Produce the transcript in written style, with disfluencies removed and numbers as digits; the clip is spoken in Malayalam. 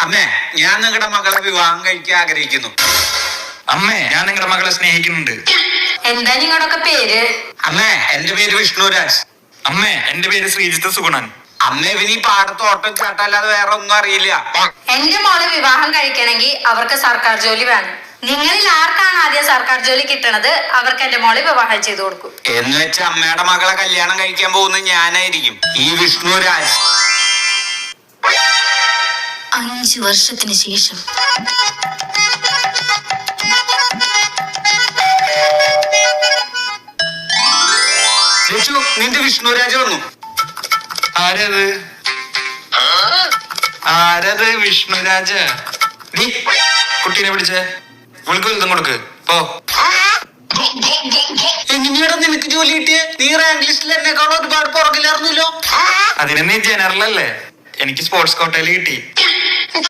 അമ്മേ, ഞാൻ നിങ്ങളുടെ മകളെ വിവാഹം കഴിക്കാൻ ആഗ്രഹിക്കുന്നു. അമ്മേ, ഞാൻ നിങ്ങളുടെ മകളെ സ്നേഹിക്കുന്നുണ്ട്. എന്താ നിങ്ങളുടെയൊക്കെ പേര്? അമ്മേ, എന്റെ പേര് വിഷ്ണുരാജ്. അമ്മേ, എന്റെ പേര് ശ്രീജിത്ത് സുഗുണൻ. അമ്മേ, ഇവന് ഈ പാടത്ത് ഓട്ടം ചാട്ടല്ലാതെ വേറെ ഒന്നും അറിയില്ല. എന്റെ മോള് വിവാഹം കഴിക്കണമെങ്കിൽ അവർക്ക് സർക്കാർ ജോലി വേണം. നിങ്ങളിൽ ആർക്കാണ് ആദ്യം സർക്കാർ ജോലി കിട്ടണത് അവർക്ക് എന്റെ മോളെ വിവാഹം ചെയ്തു കൊടുക്കും. എന്ന് വെച്ച അമ്മയുടെ മകളെ കല്യാണം കഴിക്കാൻ പോകുന്നത് ഞാനായിരിക്കും, ഈ വിഷ്ണുരാജ്. 5 വർഷത്തിന് ശേഷം ലച്ചു, നിന്റെ വിഷ്ണുരാജ് വന്നു. ആരത് വിഷ്ണുരാജ? നീ കുട്ടീനെ പിടിച്ചേ, വിളിക്ക് വലുതും കൊടുക്ക് പോ. എങ്ങനെയാടാ നിനക്ക് ജോലി കിട്ടിയേ? നീ റാങ്ക് ലിസ്റ്റിൽ എന്നെക്കാൾ ഒരുപാട് പുറകിലായിരുന്നല്ലോ. അതിന് നീ ജനറൽ അല്ലേ, എനിക്ക് സ്പോർട്സ് കോട്ടയിൽ കിട്ടി.